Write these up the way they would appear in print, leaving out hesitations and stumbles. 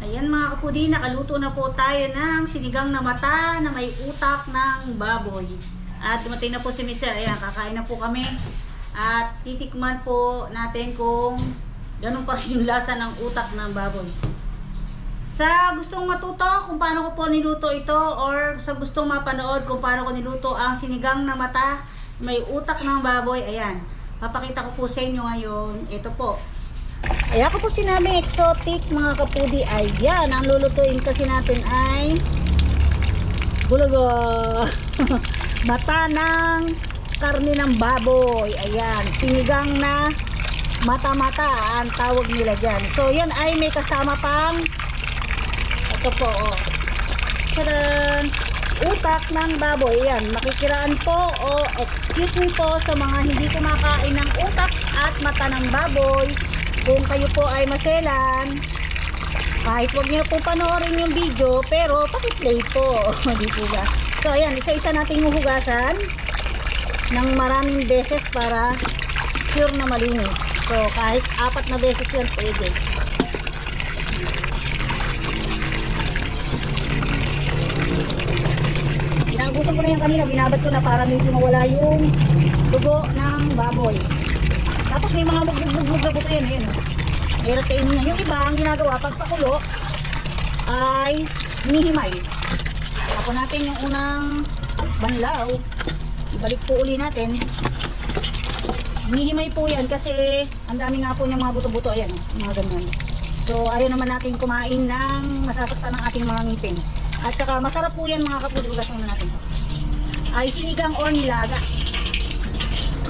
Ayan mga kapudi, nakaluto na po tayo ng sinigang na mata na may utak ng baboy. At dumating na po si Mr. Ayan, kakain na po kami. At titikman po natin kung ganun pa rin yung lasa ng utak ng baboy. Sa gustong matuto kung paano ko po niluto ito, or sa gustong mapanood kung paano ko niluto ang sinigang na mata may utak ng baboy, ayan, papakita ko po sa inyo ngayon. Ito po. Kaya ko po sinabing exotic mga kapudi. Ayan, ang lulutuin kasi natin ay bulago. Mata ng karne ng baboy. Ayan, sinigang na mata-mata ang tawag nila dyan. So yan ay may kasama pang ito po, oh, tadan, utak ng baboy. Ayan, makikiraan po o excuse me po sa mga hindi kumakain ng utak at mata ng baboy. Kung kayo po ay maselan, kahit wag niyo po panoorin yung video, pero pakiplay po. Di po ba? So ayan, isa-isa nating huhugasan ng maraming beses para sure na malinis. So kahit 4 na beses yan pwede. Ginagusan ko na yan kanina, binabad ko na para medyo mawala yung dugo ng baboy. Tapos may mga bugbog na buto yan. Ayan. Hirap kainin niya. Yung iba, ang ginagawa pagpakulo ay hinihimay. Tapos natin yung unang banlaw. Ibalik po uli natin. Hinihimay po yan kasi ang dami nga po ng mga buto-buto. Ayan, mga ganyan. So ayaw naman natin kumain ng masasaktan ng ating mga ngipin. At saka masarap po yan mga kapatid. Ugas naman natin. Ay sinigang or nilaga.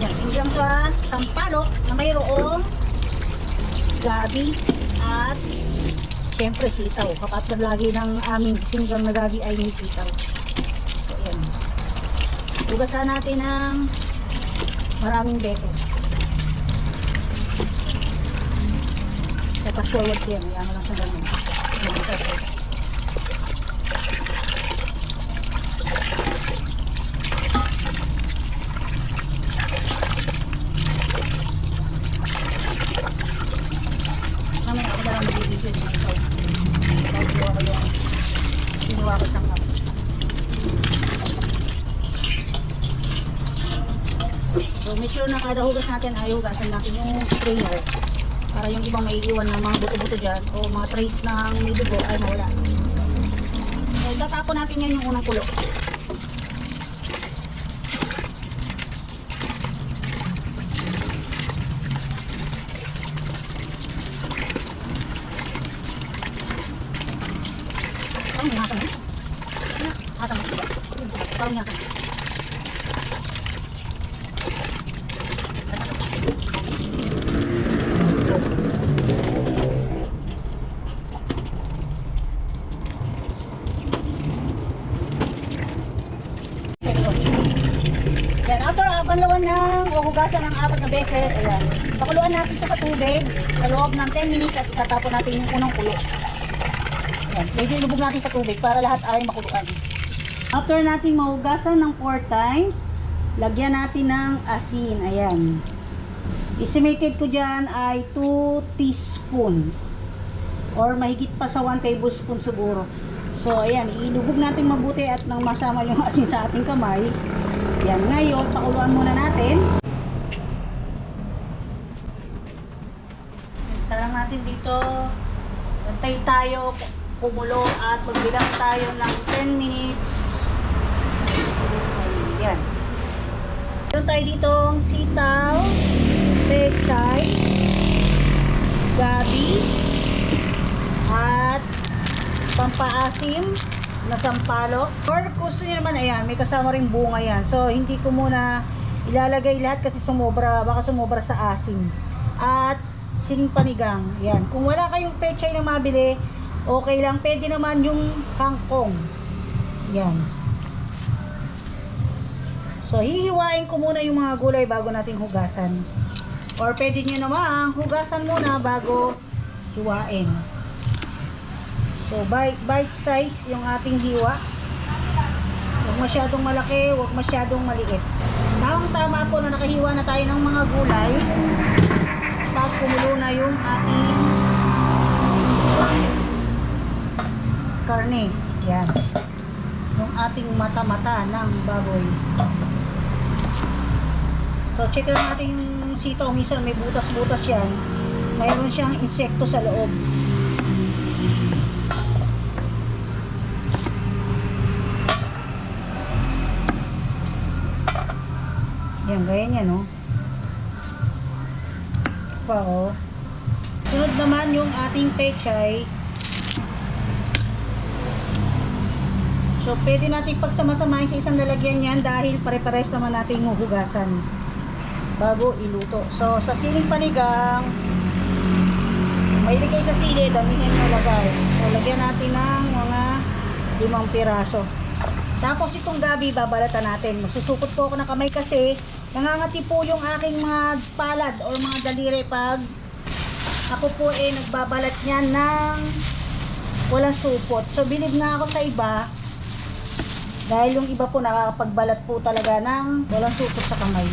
Yan, sinigang sa sampalok na mayroong gabi at syempre sitaw. Kapatid lagi ng aming sinigang na gabi ay may sitaw. So yan. Ugasan natin ng maraming beses. Tapos forward yan. Ayan mo lang sa ganun. So make sure na kada hugas natin ay hugasan natin yung strainer para yung ibang may iwan ng mga buto-buto dyan o mga trace ng may dugo ay mawala. So tatapon natin yan yung unang kulo. Parang nasa mo? Nasa mo? Parang nasa mo? Yan, after panlawan ng o hugasan ng 4 na beses, ayan, pakuluan natin siya sa tubig sa loob ng 10 minutes at itatapon natin yung unang kulo. Ayan, medyo ilubog natin sa tubig para lahat ay makuluan. After natin mahugasan ng 4 times, lagyan natin ng asin. Ayan. Estimated ko dyan ay 2 teaspoon or mahigit pa sa 1 tablespoon siguro. So ayan, ilubog natin mabuti at nang masama yung asin sa ating kamay. Yan, ngayon pakuluan muna natin. Sarang natin dito. Bantay tayo kumulo at magbilang tayo ng 10 minutes. Ayan. Meron tayo ditong sitaw, pechay, gabi, at pampaasim na sampalok. Or gusto nyo naman, ayan, may kasama ring bunga yan. So hindi ko muna ilalagay lahat kasi sumobra, baka sumobra sa asim. At siling panigang, ayan. Kung wala kayong pechay na mabili, okay lang, pwede naman yung kangkong. Yan. So hihiwain ko muna yung mga gulay bago natin hugasan. Or pwede nyo naman hugasan muna bago hiwain. So bite size yung ating hiwa. Huwag masyadong malaki, huwag masyadong maliit. Tama po na nakahiwa na tayo ng mga gulay. Pag kumulo na yung ating karne. Yan. Yung ating mata-mata ng baboy. So, check lang natin yung sitaw. Minsan may butas-butas yan. Mayroon siyang insekto sa loob. Yan, ganyan yan, no? Pa, oh. Sunod naman yung ating pechay. So, pwede natin pagsama-samahin sa isang lalagyan yan dahil pare-pares naman natin huhugasan bago iluto. So, sa siling panigang, may ligay sa sili, damihin mo lagay. So, lagyan natin ng mga 5 piraso. Tapos, itong gabi, babalatan natin. Magsusupot po ako ng kamay kasi nangangati po yung aking mga palad or mga daliri pag ako po nagbabalat niyan ng walang supot. So, bilib na ako sa iba dahil yung iba po nakakapagbalat po talaga ng walang supot sa kamay.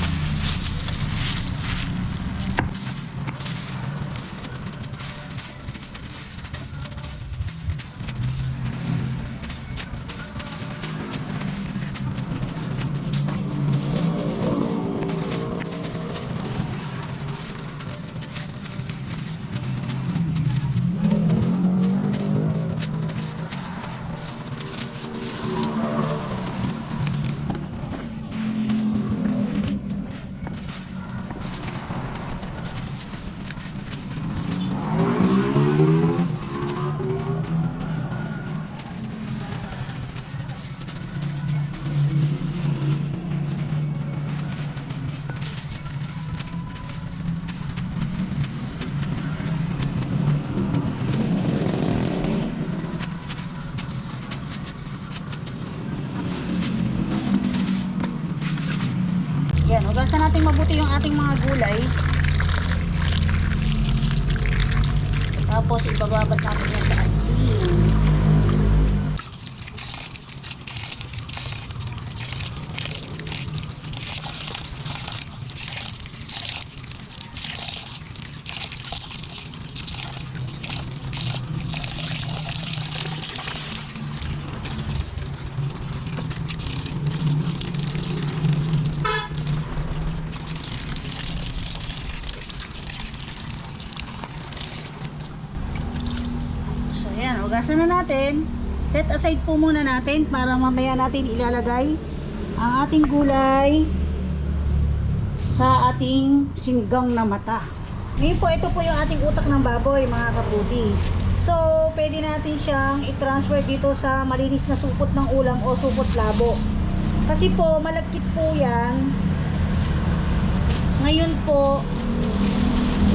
Yan, hugasan natin mabuti yung ating mga gulay. Tapos ibababat natin yan sa asin. Ayan, hugasan na natin. Set aside po muna natin para mamaya natin ilalagay ang ating gulay sa ating sinigang na mata. Ngayon po, ito po yung ating utak ng baboy, mga kaputi. So, pwede natin siyang i-transfer dito sa malinis na supot ng ulam o supot labo. Kasi po, malagkit po yan. Ngayon po,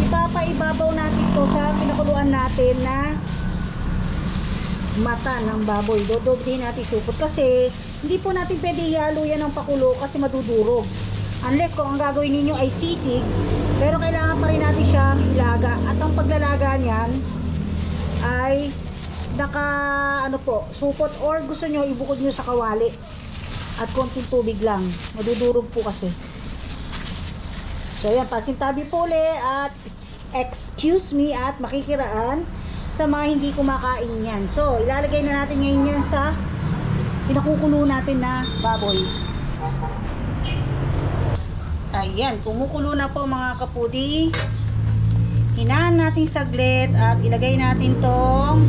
ipapaibabaw natin to sa pinakuluan natin na mata ng baboy. Dodobdihin natin supot kasi hindi po natin pwede ihalo yan ng pakulo kasi madudurog. Unless kung ang gagawin ninyo ay sisig, pero kailangan pa rin natin siyang ilaga. At ang paglalaga niyan ay supot or gusto nyo ibukod nyo sa kawali at konting tubig lang. Madudurog po kasi. So yan, pasintabi po ulit at excuse me at makikiraan sa mga hindi kumakain yan. So, ilalagay na natin ngayon yan sa pinakukulo natin na baboy. Ayan, kumukulo na po mga kapudi. Hinaan natin saglit at ilagay natin tong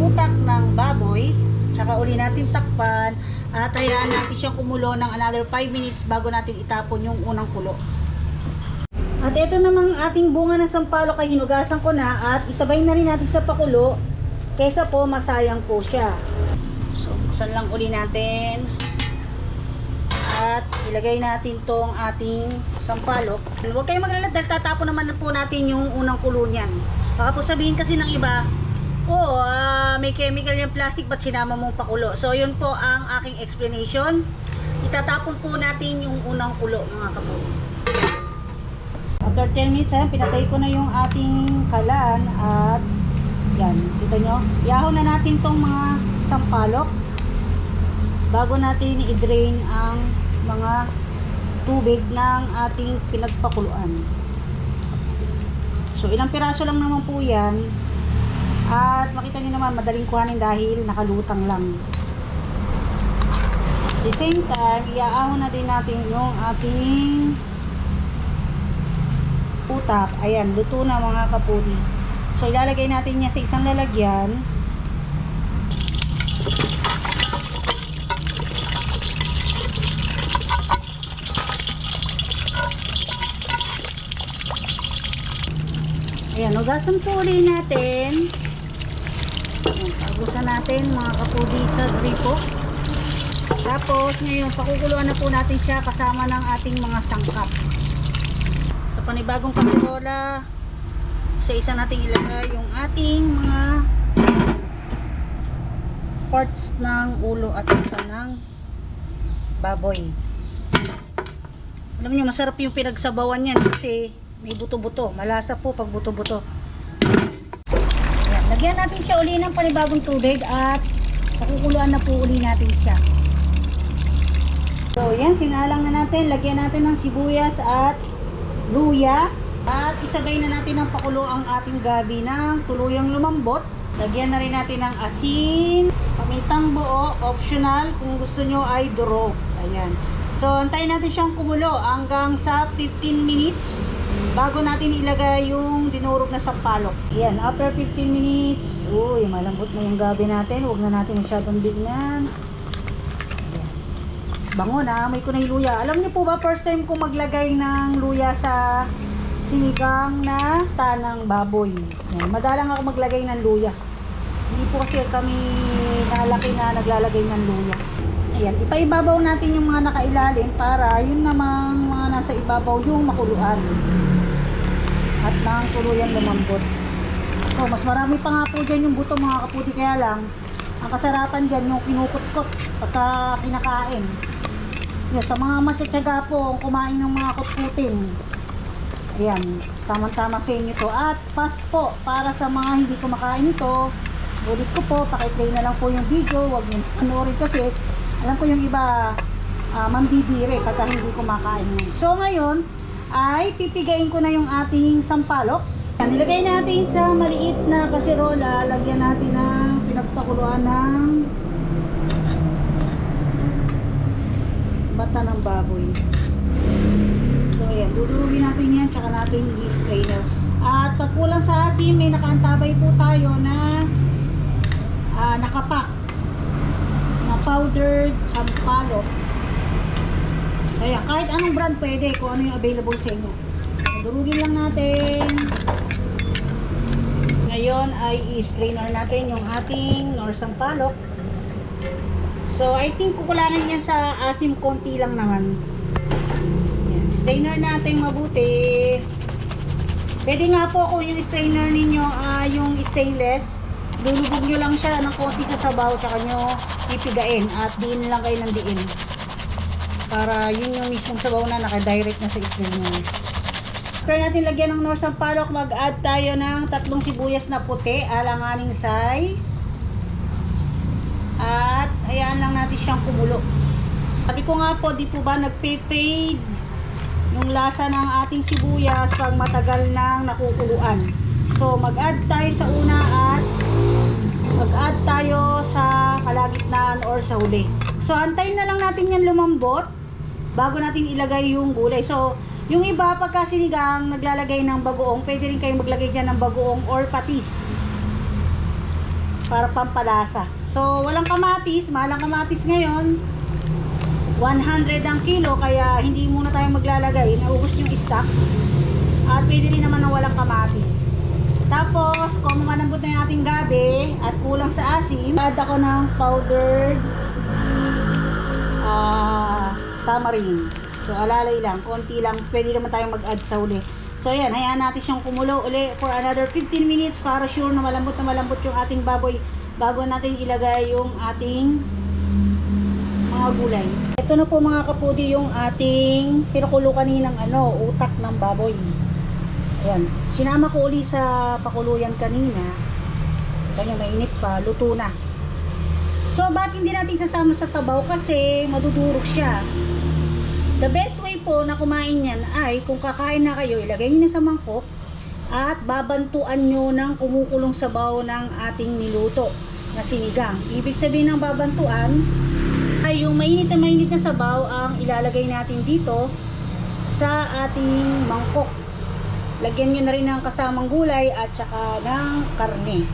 utak ng baboy. Tsaka uli natin takpan at hayaan natin siyang kumulo ng another 5 minutes bago natin itapon yung unang kulo. At ito namang ating bunga ng sampalok ay hinugasan ko na at isabay na rin natin sa pakulo kaysa po masayang po siya. So, buksan lang uli natin at ilagay natin tong ating sampalok. Huwag kayong maglalad dahil tatapon naman po natin yung unang kulo niyan. Baka po sabihin kasi ng iba, may chemical yung plastic, ba't sinama mong pakulo? So, yun po ang aking explanation. Itatapon po natin yung unang kulo, mga kapatid. After 10 minutes, pinatay ko na yung ating kalan at yan, kita nyo, ihahon na natin tong mga sampalok bago natin i-drain ang mga tubig ng ating pinagpakuluan. So, ilang piraso lang naman po yan. At makita niyo naman, madaling kuhanin dahil nakalutang lang. At the same time, iaahon na din natin yung ating utak. Ayan, luto na mga kapudi. So, ilalagay natin niya sa isang lalagyan. Ayan, ugasan po ulit natin. Ayan, pagusan natin mga kapudi sa gripo. Tapos, ngayon, pakukuluan na po natin siya kasama ng ating mga sangkap. Sa panibagong kaserola, sa isa nating ilagay yung ating mga parts ng ulo at isa ng baboy. Alam niyo, masarap yung pinagsabawan yan kasi may buto-buto. Malasa po pag buto-buto. Ayan, lagyan natin siya uli ng panibagong tubig at pakukuluan na po uli natin siya. So, yan, sinalang na natin. Lagyan natin ng sibuyas at luya. At isabay na natin ng pakulo ang ating gabi ng tuluyang lumambot. Lagyan na rin natin ng asin, pamintang buo, optional. Kung gusto nyo ay durog. Ayan. So, antayin natin siyang kumulo hanggang sa 15 minutes bago natin ilagay yung dinurog na sampalok. Ayan, after 15 minutes, uy, malambot na yung gabi natin. Huwag na natin masyadong dignan. Bango na, may ko na yung luya. Alam niyo po ba, first time ko maglagay ng luya sa sinigang na tanang baboy. Ayan, madalang ako maglagay ng luya. Hindi po kasi kami nalaki na naglalagay ng luya. Ayan, ipaibabaw natin yung mga nakailalim para yun namang mga nasa ibabaw yung makuluan. At nang tuluyan lumambot. So, mas marami pa nga po dyan yung buto mga kapudi, kaya lang ang kasarapan dyan yung kinukot-kot pagka kinakain. Yan, sa mga matsatsaga po ang kumain ng mga kutkutin. Ayan, tamang-tama sa inyo to. At pass po para sa mga hindi kumakain ito. Ulit ko po, pakiplay na lang po yung video. Huwag nyo panoorin kasi alam ko yung iba mandidire pagka hindi kumakain yun. So ngayon ay pipigain ko na yung ating sampalok. Yan, nilagay natin sa maliit na kaserola. Lagyan natin ng pinagpakuluan ng bata ng baboy. So ayan, dudurugin natin yan, tsaka natin i-strainer. At pag kulang sa asin, may nakaantabay po tayo na nakapak na powdered sampalok. Ayan, kahit anong brand pwede, kung ano yung available sa inyo. Durugin lang natin. Ngayon ay i-strainer natin yung ating nor sampalok. So, I think kukulangin niya sa asim konti lang naman. Ayan, strainer natin mabuti. Pwede nga po kung yung strainer ninyo yung stainless, lulubog nyo lang siya ng konti sa sabaw, tsaka nyo ipigain at diin lang kayo ng diin. Para yun yung mismong sabaw na naka-direct na sa strainer. After natin lagyan ng nor sampalok, mag-add tayo ng 3 sibuyas na puti, alanganing size. At hayaan lang natin siyang kumulo. Sabi ko nga po, di po ba nagpe-fade yung lasa ng ating sibuyas pag matagal nang nakukuluan. So mag-add tayo sa una at mag-add tayo sa kalagitnaan or sa huli. So antayin na lang natin yan lumambot bago natin ilagay yung gulay. So yung iba pagka sinigang naglalagay ng bagoong, pwede rin kayong maglagay dyan ng bagoong or patis para pampalasa. So walang kamatis, mahal ang kamatis ngayon, 100 ang kilo, kaya hindi muna tayo maglalagay, naubos yung stock. At pwede rin naman na walang kamatis. Tapos kung malambot na yung ating gabi at kulang sa asim, add ako ng powdered tamarind. So alalay lang, konti lang, pwede naman tayong mag-add sa uli. So ayan, hayaan natin siyang kumulo uli for another 15 minutes para sure na malambot yung ating baboy bago natin ilagay yung ating mga gulay. Ito na po mga kapudi yung ating pinukulo kaninang utak ng baboy. Ayan, sinama ko uli sa pakuluyan kanina. Kanya mainit pa, luto na. So bakit hindi natin sasama sa sabaw? Kasi madudurog siya. The best way po na kumain yan ay kung kakain na kayo, ilagay nyo na sa mangkok at babantuan nyo ng kumukulong sabaw ng ating niluto na sinigang. Ibig sabihin ng babantuan ay yung mainit na sabaw ang ilalagay natin dito sa ating mangkok. Lagyan nyo na rin ng kasamang gulay at saka ng karne.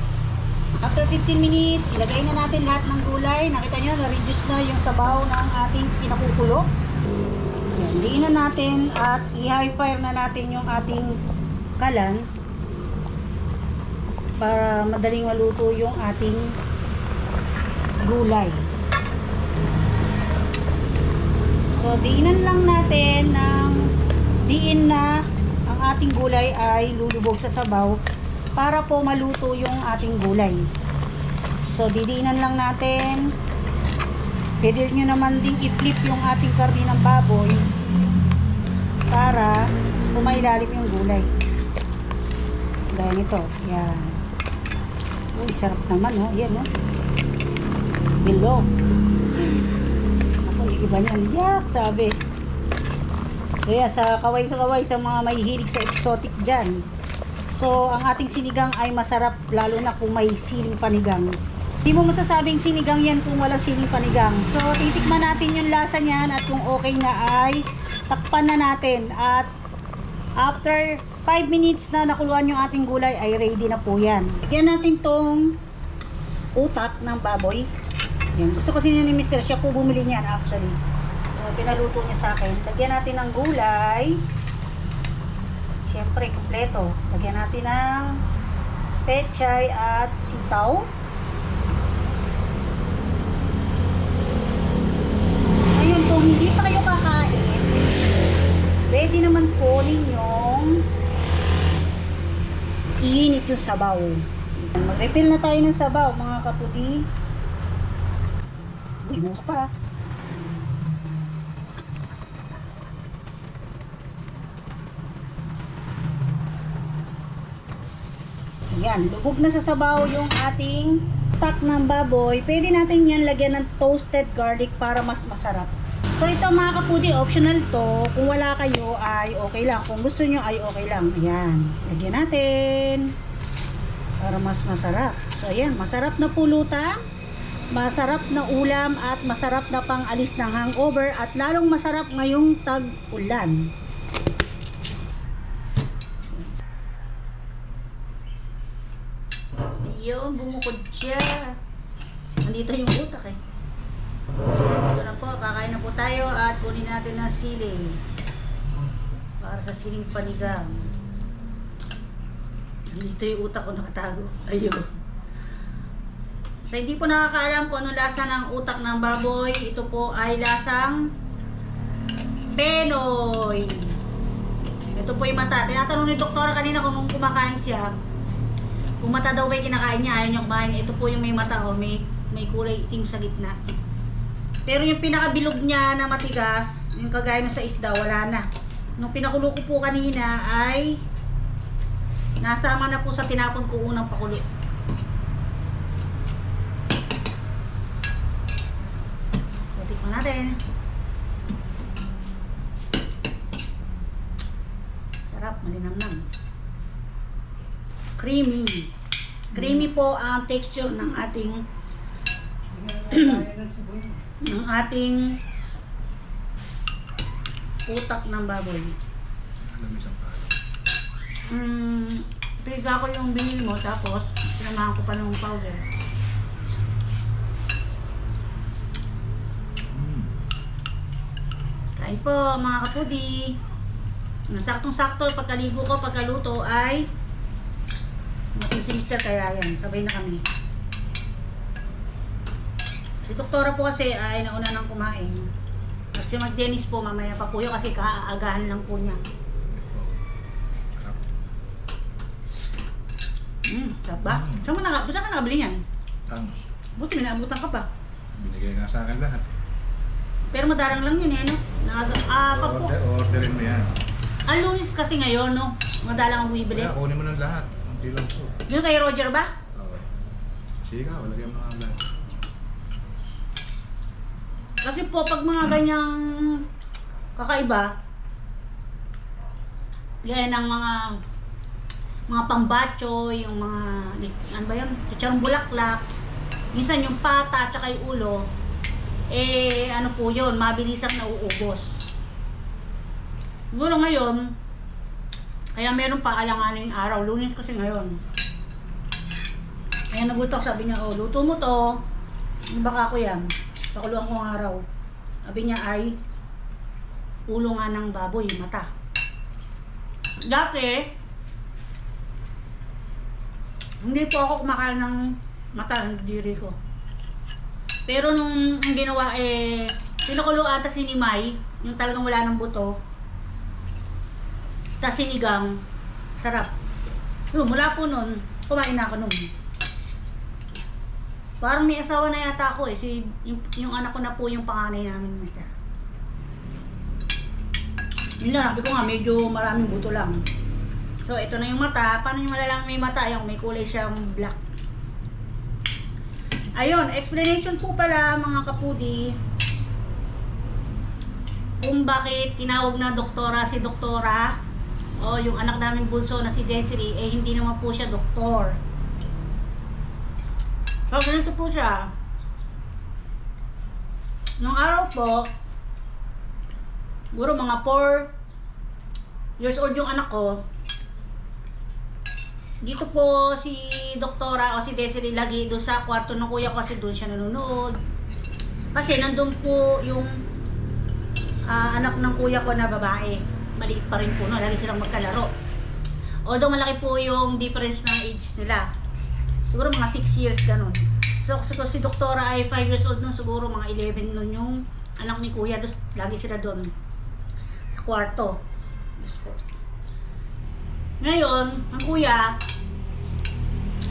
After 15 minutes, ilagay na natin lahat ng gulay. Nakita nyo, na-reduce na yung sabaw ng ating pinakukulo. Yan, diin na natin at i-high fire na natin yung ating kalan para madaling maluto yung ating gulay. So, diinan lang natin ng diin na ang ating gulay ay lulubog sa sabaw para po maluto yung ating gulay. So, didiinan lang natin. Pwede nyo naman ding i-flip yung ating karne ng baboy para umailalim yung gulay. Gaya nito. Yan. Uy, sarap naman, oh. Yan, oh. Bilog. Ako, iba niyan. Yak, sabi. Kaya sa kaway sa mga may hilig sa exotic dyan. So, ang ating sinigang ay masarap lalo na kung may siling panigang. Hindi mo masasabing sinigang yan kung walang siling panigang. So, titikman natin yung lasa niyan at kung okay na ay takpan na natin. At after 5 minutes na nakuluan yung ating gulay ay ready na po yan. Lagyan natin tong utak ng baboy. Yan. Gusto kasi niya ni Mr. Siya po bumili niyan actually. So, pinaluto niya sa akin. Lagyan natin ng gulay. Siyempre, kompleto. Lagyan natin ng pechay at sitaw. Ngayon, kung hindi pa kayo kakain, pwede naman po ninyong iinit yung sabaw. Mag-refill na tayo ng sabaw, mga kapudi. Imus pa. Yan, lubog na sa sabaw yung ating tak ng baboy. Pwede natin yan lagyan ng toasted garlic para mas masarap. So ito mga kapudi, optional to. Kung wala kayo ay okay lang. Kung gusto nyo ay okay lang. Ayan, lagyan natin para mas masarap. So ayan, masarap na pulutan, masarap na ulam at masarap na pang alis ng hangover at lalong masarap ngayong tag-ulan. Yun, bumukod siya. Nandito yung utak eh. Ito na po, kakain na po tayo at kunin natin ng sili. Para sa siling panigang. Nandito yung utak ko nakatago. Ayun. So hindi po nakakaalam kung ano lasa ng utak ng baboy. Ito po ay lasang Penoy. Ito po yung mata. Tinatanong ni doktora kanina kung kumakain siya. Kung mata daw ba yung kinakain niya, ayaw niya kumain. Ito po yung may mata, oh, may kulay itim sa gitna. Pero yung pinakabilog niya na matigas, yung kagaya na sa isda, wala na. Nung pinakulo ko po kanina ay nasama na po sa tinapon ko unang pakulo. So, tikman natin. Sarap, malinamnam. Creamy. Creamy po ang texture ng ating utak ng baboy. Piga ko yung binili mo tapos sinamahan ko pa ng powder. Kain po mga kapudi. Saktong-sakto pagkaligo ko, pagkaluto ay natin si Mr. kaya yan, sabay na kami. Si doktora po kasi ay nauna nang kumain. At si Mag-Dennis po mamaya pa po yun kasi kaaagahan lang po niya. Sarap ba? Saan ka nakabili niyan? Tangos. Buti may naabutan ka pa. Binigay nga sa akin lahat. Pero madarang lang yun eh, no? Orderin mo yan. Lunes kasi ngayon, no? Madalang ang bumibili. Kaya kunin mo ng lahat. Ang tilong po. Yun kay Roger ba? Okay. Sige ka, walagyan mo ng lahat. Kasi po, pag mga ganyang kakaiba, gaya ng mga mga pambacho, yung mga, ano ba yun, chicharong bulaklak, minsan yung pata, tsaka yung ulo, ano po yun, mabilisang nauubos. Siguro ngayon, kaya meron pa alanganin yung araw, Lunes kasi ngayon. Kaya nagutok, sabi niya, oh, luto mo to, baka ko yan, pakuluan ko ng araw. Sabi niya ay, ulo nga ng baboy, mata. Dati, hindi po ako kumakain ng mata ng diri ko. Pero nung ang ginawa pinukulo ata si Nimay, yung talagang wala ng buto, tas sinigang, sarap. Mula po nun, kumain na ako nun. Parang may asawa na yata ako yung anak ko na po yung panganay namin, mister. Yun lang, sabi ko nga, medyo maraming buto lang. So, ito na yung mata. Paano yung malalaman may mata? Yung may kulay siyang black. Ayun, explanation po pala mga kapudi kung bakit tinawag na doktora si doktora o yung anak naming bunso na si Desiree, hindi naman po siya doktor. So, ganito po siya. Nung araw po, siguro mga 4 years old yung anak ko, dito po si doktora o si Desiree lagi doon sa kwarto ng kuya ko kasi doon siya nanonood. Kasi nandun po yung anak ng kuya ko na babae. Maliit pa rin po, no? Lagi silang magkalaro. Although malaki po yung difference ng age nila. Siguro mga 6 years ganun. So si doktora ay 5 years old nun, siguro mga 11 nun yung anak ni kuya. Doon, lagi sila doon sa kwarto. Ngayon, ang kuya,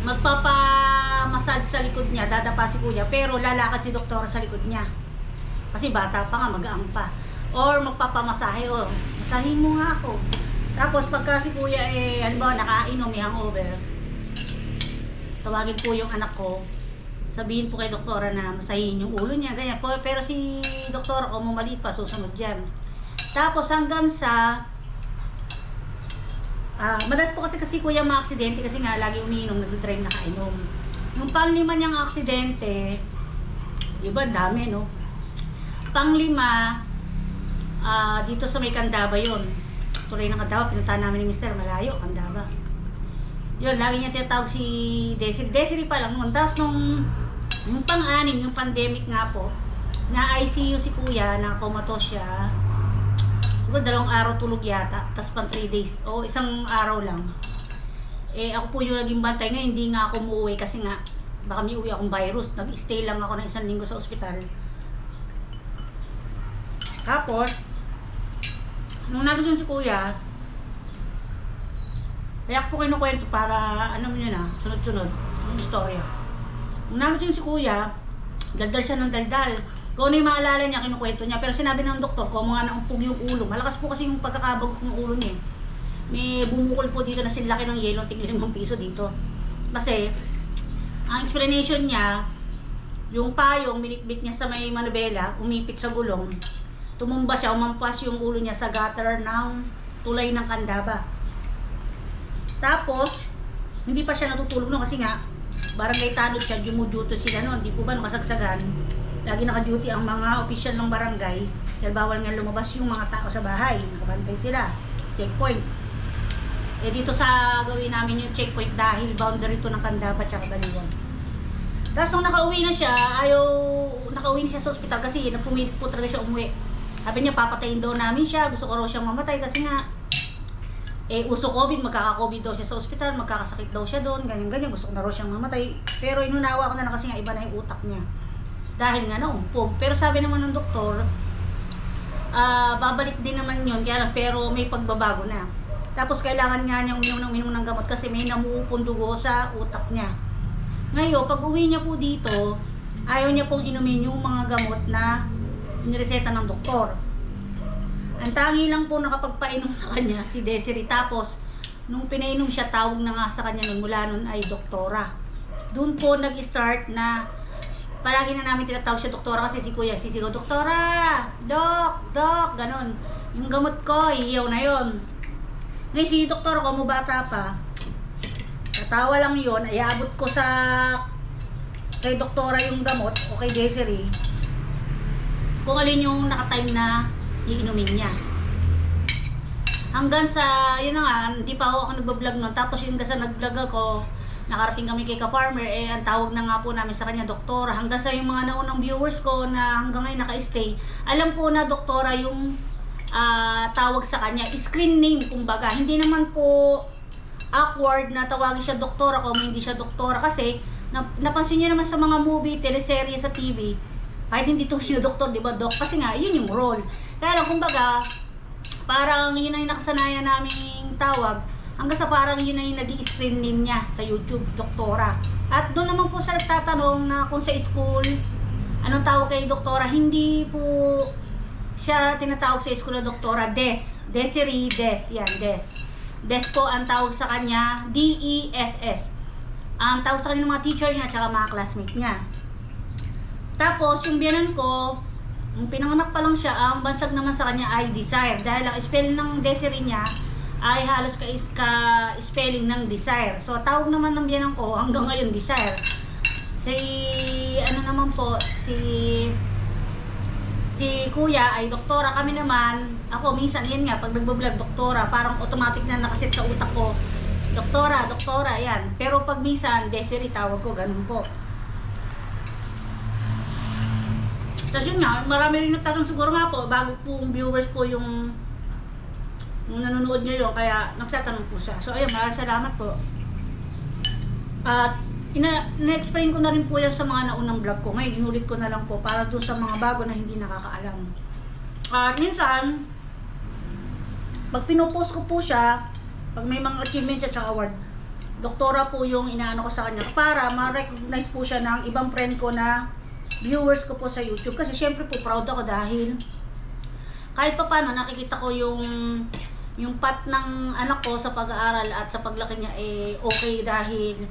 magpapamassage sa likod niya, dadapa si kuya, pero lalakad si doktora sa likod niya. Kasi bata pa nga, magaang pa. Or magpapamasahe, masahin mo nga ako. Tapos pagka si kuya, ano ba, nakainom, may hangover, tawagin po yung anak ko, sabihin po kay doktora na masahin yung ulo niya, ganyan po. Pero si doktora ko, maliit pa, susunod yan. Tapos hanggang sa madalas po kasi kuya ma-aksidente kasi nga lagi umiinom, nag-try nakainom. Yung panglima niyang aksidente, diba dami, no? Panglima, dito sa may Candaba yun. Tuloy ng Candaba, pinuntahan namin ni Mr. Malayo, Candaba. Yun, lagi niya tinatawag si Desiree. Desiree pa lang noon. Tapos nung pang-anim, yung pandemic nga po, na ICU si kuya, na comatose siya. Siguro 2 araw tulog yata, tapos pang 3 days. O isang araw lang. Ako po yung naging bantay ngayon, hindi nga ako umuwi kasi nga, baka may uwi akong virus. Nag-stay lang ako ng 1 linggo sa ospital. Tapos, nung nandun si kuya, kaya ko po kinukwento para, ano mo yun sunod-sunod, yung istorya. Nung nandun si kuya, daldal siya ng daldal. Kung ano yung maalala niya, kinukwento niya. Pero sinabi ng doktor, kung mga naumpog yung ulo. Malakas po kasi yung pagkakabag ng ulo niya. May bumukol po dito na silaki ng yelo, tigil 5 piso dito. Kasi, ang explanation niya, yung payong, minitbit niya sa may manubela, umipit sa gulong. Tumumba siya, umampas yung ulo niya sa gutter ng tulay ng Candaba. Tapos, hindi pa siya natutulog no kasi nga, barangay tanod siya, dumuduto sila noon. Di po ba nakasagsagan? Lagi naka-duty ang mga opisyal ng barangay dahil bawal nga lumabas yung mga tao sa bahay. Nakabantay sila. Checkpoint. Dito sa gawin namin yung checkpoint dahil boundary to ng Candaba at Baliwag. Tapos nung nakauwi na siya, nakauwi na siya sa ospital kasi napumilit po talaga siya umuwi. Sabi niya, papatayin daw namin siya. Gusto ko raw siyang mamatay kasi nga uso COVID, magkaka-COVID daw siya sa ospital, magkakasakit daw siya doon, ganyan-ganyan. Gusto ko na raw siyang mamatay. Pero inunawa ko na kasi nga iba na yung utak niya. Dahil nga naumpog. Pero sabi naman ng doktor, babalik din naman yun, kaya lang, pero may pagbabago na. Tapos kailangan nga niyang uminom ng gamot kasi may namuupong dugo sa utak niya. Ngayon, pag uwi niya po dito, ayaw niya pong inumin yung mga gamot na nireseta ng doktor. Ang tangi lang po nakapagpainom sa kanya si Desiree. Tapos, nung pinainom siya, tawag na nga sa kanya nun, mula nun ay doktora. Doon po nag-start na palagi na namin tinatawag siya doktora kasi si kuya sisigaw, doktora, dok, ganon. Yung gamot ko, iyaw na yon. Ngayon si doktora ko, bata pa, Natawa lang yun, ay abot ko sa kay doktora yung gamot o kay Desiree kung alin yung nakatime na iinumin niya. Hanggang sa, yun na nga, hindi pa ako nagbablog nun. Tapos yung sa nagblog ako, nakarating kami kay Ka-Farmer, ang tawag na nga po namin sa kanya, doktora. Hanggang sa yung mga naunang viewers ko na hanggang ngayon naka-stay, alam po na doktora yung tawag sa kanya. Screen name, kumbaga. Hindi naman po awkward na tawagin siya doktora kung hindi siya doktora. Kasi, napansin niyo naman sa mga movie, teleserye sa TV, kahit hindi ito doktor, di ba, doc? Kasi nga, yun yung role. Kaya lang, kumbaga, parang yun ang nakasanayan naming tawag hanggang sa parang yun ang nag-i-screen name niya sa YouTube, doktora. At doon naman po sa nagtatanong na kung sa school, anong tawag kay doktora, hindi po siya tinatawag sa school na doktora, Desiree, yan, Des po ang tawag sa kanya, D-E-S-S. Ang tawag sa kanya ng mga teacher niya at mga classmate niya. Tapos, yung biyanan ko, yung pinanganak pa lang siya, ang bansag naman sa kanya ay Desire. Dahil ang spelling ng Desiree niya ay halos ka-spelling ng Desire. So, tawag naman ng biyanan ko hanggang ngayon Desire. Si, ano naman po, si kuya ay doktora. Kami naman, ako minsan yan nga, pag nagbablog doktora, parang automatic na nakasit sa utak ko, doktora, yan. Pero pag minsan, Desiree tawag ko, ganun po. Tapos yun nga, marami rin nagtatanong siguro nga po, bago pong viewers po yung nanonood niya yun, kaya nagtatanong po siya. So ayun, maraming salamat po. At na-explain ko na rin po yan sa mga naunang vlog ko. Ngayon, inulit ko na lang po para doon sa mga bago na hindi nakakaalam. At minsan, pag pinopost ko po siya, pag may mga achievements at award, doktora po yung inaano ko sa kanya para ma-recognize po siya ng ibang friend ko na viewers ko po sa YouTube. Kasi syempre po proud ako dahil kahit pa paano nakikita ko yung path ng anak ko sa pag-aaral at sa paglaki niya okay dahil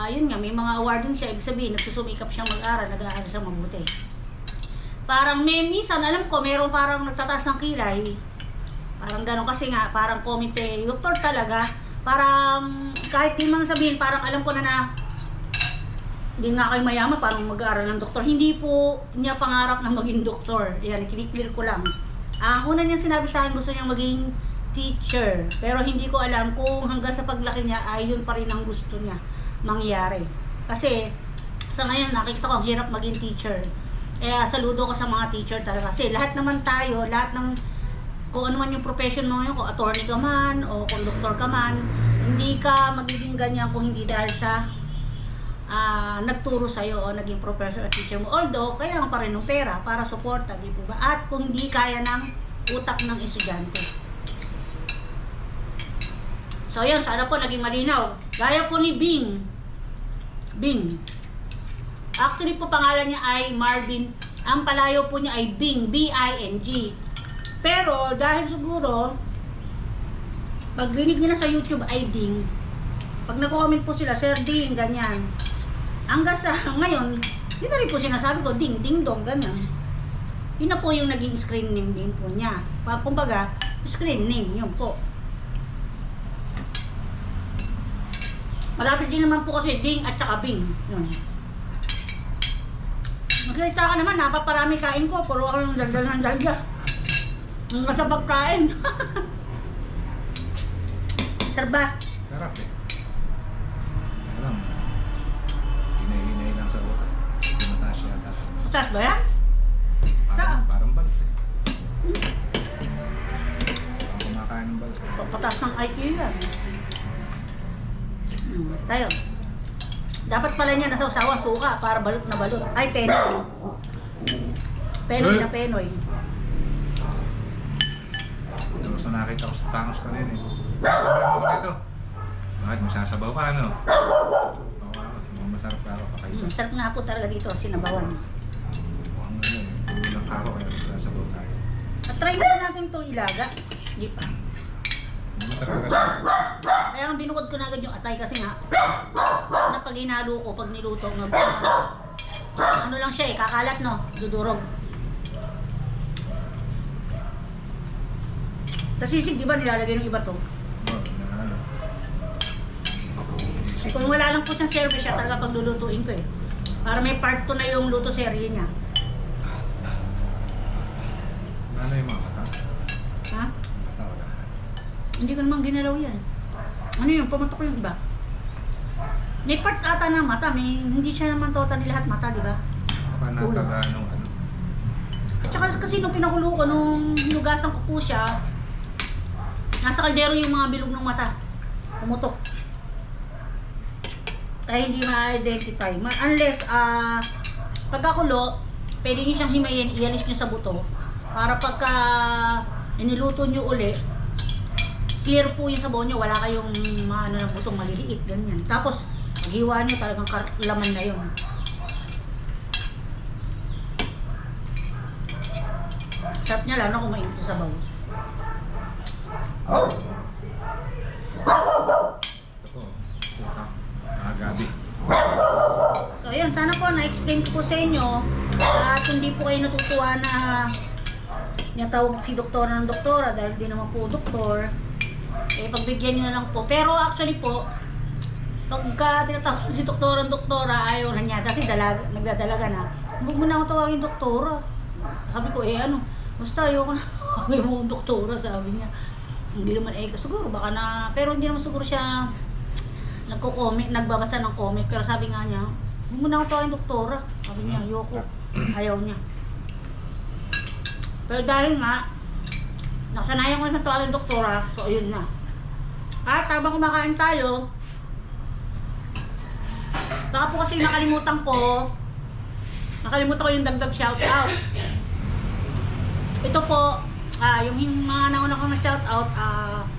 yun nga, may mga award din siya. Ibig sabihin, nagsusumikap siyang mag-aaral, nag-aaral siyang mabuti. Parang may minsan, alam ko, meron parang nagtataas ng kilay. Parang gano'n kasi nga, parang comment doktor talaga. Parang kahit di man sabihin, parang alam ko na hindi nga kayo mayaman, parang mag-aaral ng doktor. Hindi po niya pangarap na maging doktor. Yan, kiniklear ko lang. Una niya sinabi sa akin, gusto niya maging teacher. Pero hindi ko alam kung hanggang sa paglaki niya ay yun pa rin ang gusto niya mangyari. Kasi sa ngayon nakikita ko ang hirap maging teacher. Saludo ko sa mga teacher talaga. Kasi lahat naman tayo, lahat ng kung ano man yung profession mo yun, kung attorney ka man o kung doktor ka man, hindi ka magiging ganyan kung hindi dahil sa nagturo sa'yo o naging professor at teacher mo. Although, kailangan pa rin ng pera para suporta, di po ba? At kung hindi kaya ng utak ng estudyante. So, yun, sana po naging malinaw. Gaya po ni Bing. Actually po, pangalan niya ay Marvin. Ang palayo po niya ay Bing, B-I-N-G. Pero, dahil siguro, pag rinig nila sa YouTube ay Ding. Pag nag-comment po sila, Sir Ding, ganyan. Hanggang sa ngayon, yun na rin po sinasabi ko, ding, ding dong, ganyan. Yun na po yung naging screen name din po niya. Kumbaga, screen name, yun po. Malapit din naman po kasi Ding at saka Bing. Yun. Magsalita ka naman, napaparami kain ko, puro ako ng daldal. Hanggang sa pagkain. Sarba. Sarap eh. Alam, hinay-hinay lang sa utak. Hindi mataas yata. Mataas ba yan? Saan? Parang balat eh. Parang kumakain ng balat. Pataas ng IQ yan. Tayo. Dapat pala niya nasawsawa suka para balot na balot. Ay, penoy. Penoy na penoy. Tapos na nakita ko sa tangos ka rin eh. Ano ba ito? Bakit masasabaw ka ano? Oo, masarap ka ako pakain. Sarap nga po talaga dito, sinabawan. Mukhang ano eh. Kulang ka ako kaya masasabaw tayo. At try na natin itong ilaga. Hindi pa. Masarap ka kasi. Kaya ang binukod ko na agad yung atay kasi nga na pag hinalo ko, pag niluto, ano lang siya eh, kakalat no, dudurog. Sa sisig, di ba nilalagay ng iba to? Oo, na ano. Kung wala lang po siyang service, siya talaga paglulutuin ko eh. Para may part 2 na yung luto serye niya. Ano yung mga mata? Ha? Mata wala. Hindi ko naman ginalaw yan. Ano yun? Pumatok yung iba. May part ata na mata. Hindi siya naman totally lahat mata, di ba? Baka nataga nung ano. At saka kasi nung pinakulo ko, nung hinugasan ko po siya, nasa kaldero yung mga bilog ng mata. Pumutok. Kaya hindi ma-identify. Unless, pagkakulo, pwede nyo siyang himayin, ialis nyo sa buto. Para pagka iniluto nyo uli, clear po yung sabaw nyo, wala kayong ano na butong maliliit, ganyan. Tapos, hiwa nyo talagang laman na yun. Sarap niya lalo kung mainit yung sabaw. Ito po. Puta. Gabi. So ayun, sana po na-explain ko po sa inyo at hindi po kayo natutuwa na tinatawag si doktora ng doktora dahil di naman po doktor. Eh pagbigyan nyo na lang po. Pero actually po, pagka tinatawag si doktora ng doktora, ayaw na niya kasi nagdadalaga na. Huwag mo na ako tawagin doktora. Sabi ko ano, basta ayoko na tawagin mo ang doktora, sabi niya. Hindi naman siguro baka na, pero hindi naman siguro siya nagko-comment, nagbabasa ng comment, pero sabi nga niya, huwag mo na ako tawagin doktora. Sabi niya, ayoko. Ayaw niya. Pero dahil nga, nakasanayan ko na tawagin doktora, so ayun na. At habang kumakain tayo, baka po kasi nakalimutan ko yung dagdag shoutout. Ito po, yung mga nauna kong na-shoutout,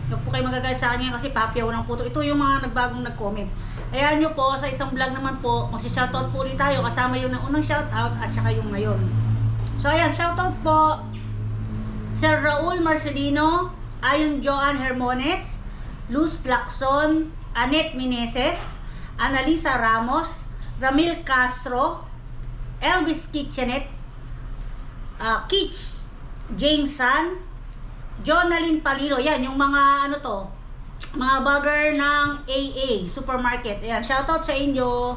huwag po kayo magagalit sa kanya kasi papyaw lang po ito. Ito yung mga nagbagong nag-comment. Ayan nyo po, sa isang vlog naman po, magsi-shoutout po ulit tayo kasama yung unang shoutout at saka yung ngayon. So ayan, shoutout po Sir Raul Marcelino, Ayon Joan Hermones, Luz Lacson, Annette Meneses, Analisa Ramos, Ramil Castro, Elvis Kitchenet, Kitch James San, Jonalyn Palino. Yan, yung mga mga bagger ng AA Supermarket. Ayan, shoutout sa inyo.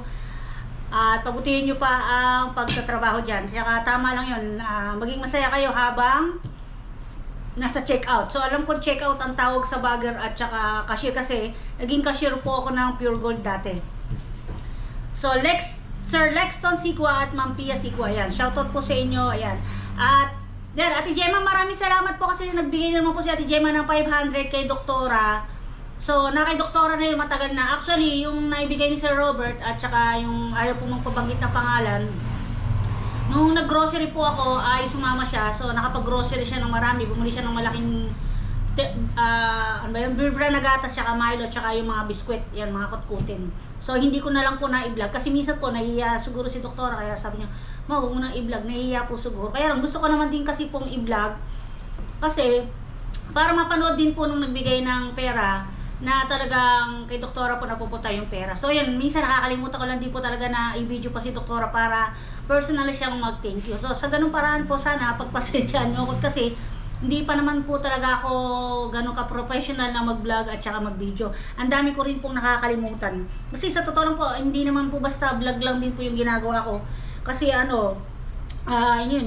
At pagutihin nyo pa ang pagtatrabaho dyan. Saka tama lang yun. Maging masaya kayo habang nasa checkout. So alam ko checkout ang tawag sa bagger at saka cashier kasi naging cashier po ako ng Pure Gold dati. So Sir Lexton Sikwa at Ma'am Pia Sikwa. Ayan, shoutout po sa inyo. Ayan. At yan, Ate Gemma, maraming salamat po kasi nagbigay naman po si Ate Gemma ng 500 kay Doktora. So, kay Doktora na yung matagal na. Actually, yung naibigay ni Sir Robert at saka yung ayaw po magpabanggit na pangalan. Nung nag-grocery po ako, ay sumama siya. So, nakapag-grocery siya ng marami. Bumili siya ng malaking beer brand na gatas, saka Milo, saka yung mga biskwit, yan, mga kutkutin. So, hindi ko na lang po na-i-vlog. Kasi minsan po, nahiya siguro si Doktora. Kaya sabi niya, Ma, huwag mo nang i-vlog. Nahiya po siguro. Kaya lang, gusto ko naman din kasi pong i-vlog. Kasi, para mapanood din po nung nagbigay ng pera, na talagang kay Doktora po napupunta yung pera. So, yan, minsan nakakalimutan ko lang din po talaga na i-video pa si Doktora para personal siyang mag-thank you. So, sa ganung paraan po sana, pagpasensyaan nyo ako kasi hindi pa naman po talaga ako ganun ka-professional na mag-vlog at saka mag-video. Ang dami ko rin pong nakakalimutan. Kasi sa totoo lang po, hindi naman po basta vlog lang din po yung ginagawa ko. Kasi yun,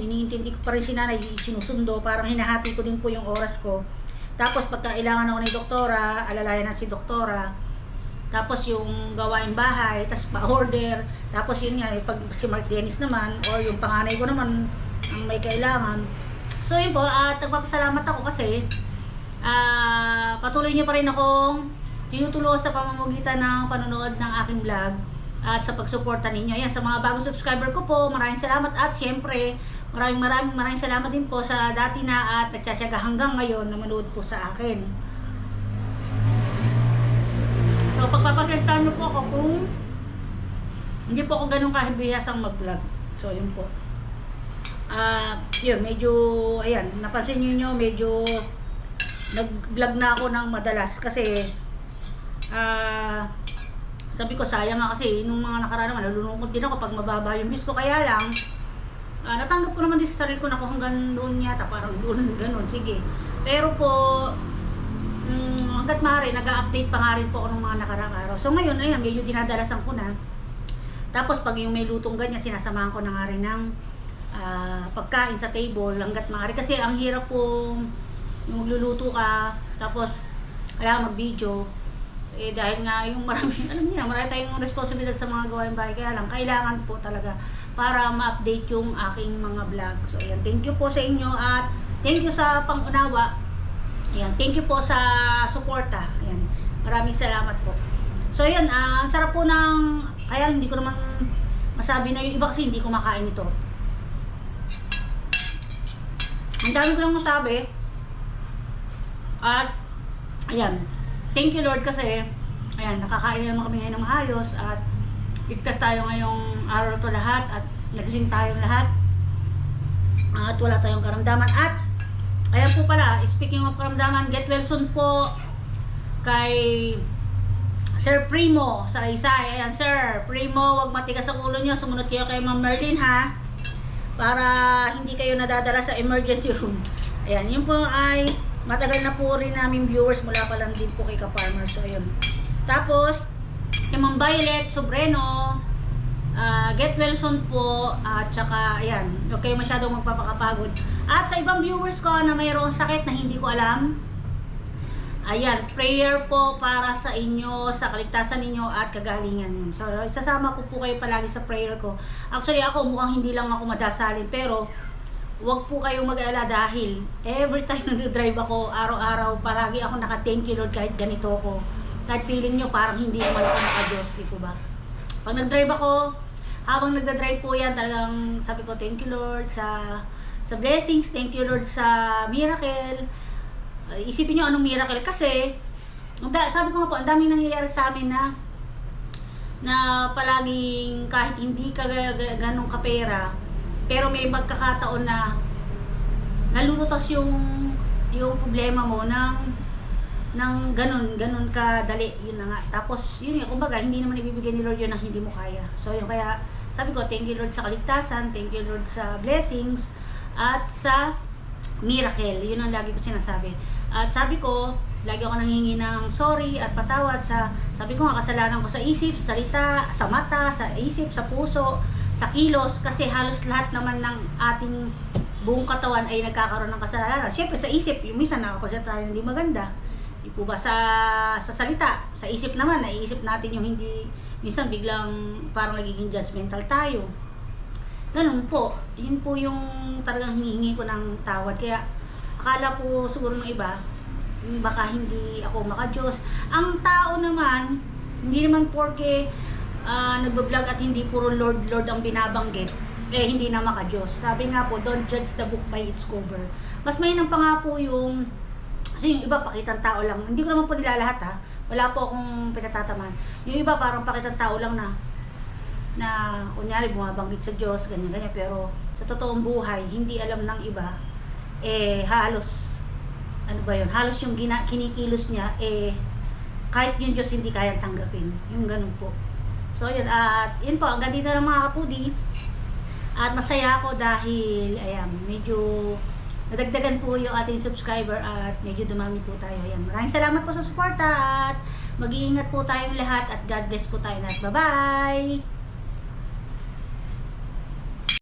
iniintindi ko pa rin si nanay, sinusundo, parang hinahati ko din po yung oras ko. Tapos pagka kailangan ako ni Doktora, alalayan na si Doktora. Tapos yung gawain bahay, tapos pa-order. Tapos yun nga, pag si Mark Dennis naman, or yung panganay ko naman, ang may kailangan. So yun po, at nagpapasalamat ako kasi patuloy nyo pa rin akong tinutulungan sa pamamagitan ng panonood ng aking vlog at sa pagsuporta ninyo. Yan, sa mga bagong subscriber ko po, maraming salamat at syempre, maraming salamat din po sa dati na at nagtsatsaga hanggang ngayon na manood po sa akin. So, pagpapakitaan nyo po ako kung hindi po ako ganun kahibihasang mag-vlog. So, yun po. Yun, medyo, ayan, napansin nyo, medyo nag-vlog na ako ng madalas kasi sabi ko sayang nga kasi nung mga nakaraan naman nalulungkot din ako pag mababa yung views ko, kaya lang natanggap ko naman din sa sarili ko na kung hanggang doon yata parang doon ganun, sige. Pero po hanggat maaari, nag-update pa nga rin po ako ng mga nakaraang araw. So ngayon, ayan, medyo dinadalasan ko na. Tapos pag yung may lutong ganyan, sinasamahan ko na nga rin ng pagkain sa table hanggat maaari. Kasi ang hirap po yung magluluto ka, tapos kailangan mag-video. Dahil nga yung marami, alam niyo na, marami tayong responsibilidad sa mga gawain bahay. Kaya lang, kailangan po talaga para ma-update yung aking mga vlog. So ayan, thank you po sa inyo at thank you sa pang-unawa. Ayan, thank you po sa suporta. Ayan, maraming salamat po. So ayan, ang sarap po ng, kaya hindi ko naman masabi na yung iba kasi hindi kumakain ito. Ang dami ko lang masabi. At ayan, thank you Lord kasi ayan, nakakain naman kami ngayon ng maayos at ligtas tayo ngayong araw to lahat at nagising tayong lahat at wala tayong karamdaman. At ayan po pala, speaking of karamdaman, get well soon po kay Sir Primo sa Isay. Ayan Sir Primo, wag matigas ang ulo nyo, sumunod kayo kay Ma'am Merlin ha, para hindi kayo nadadala sa emergency room. Ayan, yun po ay matagal na po rin namin viewers, mula pa lang din po kay Ka-Farmer. So ayun, tapos kay Ma'am Violet Sobreno, get well soon po. At saka ayan, okay, masyadong magpapakapagod. At sa ibang viewers ko na mayroong sakit na hindi ko alam, ayan, prayer po para sa inyo, sa kaligtasan ninyo at kagalingan ninyo. So isasama ko po kayo palagi sa prayer ko. Actually ako mukhang hindi lang ako madasalin, pero wag po kayong mag-alala dahil every time nag-drive ako, araw-araw, palagi ako naka-thank you Lord kahit ganito ko. Kahit feeling nyo parang hindi naman ako naka-Diyos, di po ba? Pag nag-drive ako, habang nagda-drive po yan, talagang sabi ko, thank you Lord sa blessings, thank you Lord sa miracle. Isipin nyo anong miracle kasi, sabi ko nga po, ang daming nangyayari sa amin na palaging kahit hindi ka ganong kapera, pero may magkakataon na nalulutas yung problema mo ng ganun kadali, yun na nga. Tapos yun nga, kumbaga hindi naman ibibigay ni Lord yun ang hindi mo kaya. So yun, kaya sabi ko, thank you Lord sa kaligtasan, thank you Lord sa blessings at sa miracle. Yun ang lagi ko sinasabi. At sabi ko, lagi ako nanghingi ng sorry at patawad sabi ko nga, kasalanan ko sa isip, sa salita, sa mata, sa isip, sa puso, sa kilos, kasi halos lahat naman ng ating buong katawan ay nagkakaroon ng kasalanan. Siyempre sa isip, yung minsan nakapagsalita tayo hindi maganda. Di po ba sa salita, sa isip naman, naiisip natin yung hindi, minsan biglang parang nagiging judgmental tayo. Ganun po, yun po yung talagang hihingi ko ng tawad. Kaya akala po siguro ng iba, baka hindi ako maka-Diyos. Ang tao naman, hindi naman porke nagbablog at hindi puro Lord, Lord ang binabanggit, hindi na maka-Diyos. Sabi nga po, don't judge the book by its cover. Mas mainam pa nga po yung, kasi yung iba pakitang tao lang. Hindi ko naman po nila lahat ha. Wala po akong pinatataman. Yung iba parang pakitang tao lang na kunyari bumabanggit sa Diyos, ganyan-ganyan. Pero sa totoong buhay, hindi alam ng iba, halos, ano ba yun, halos yung kinikilos niya, kahit yung Diyos hindi kayang tanggapin. Yung ganun po. So yun, at yun po, hanggang dito lang mga kapudi. At masaya ako dahil, ayan, medyo nadagdagan po yung ating subscriber at medyo dumami po tayo. Ayan, maraming salamat po sa suporta at mag-iingat po tayong lahat at God bless po tayo lahat. Bye-bye!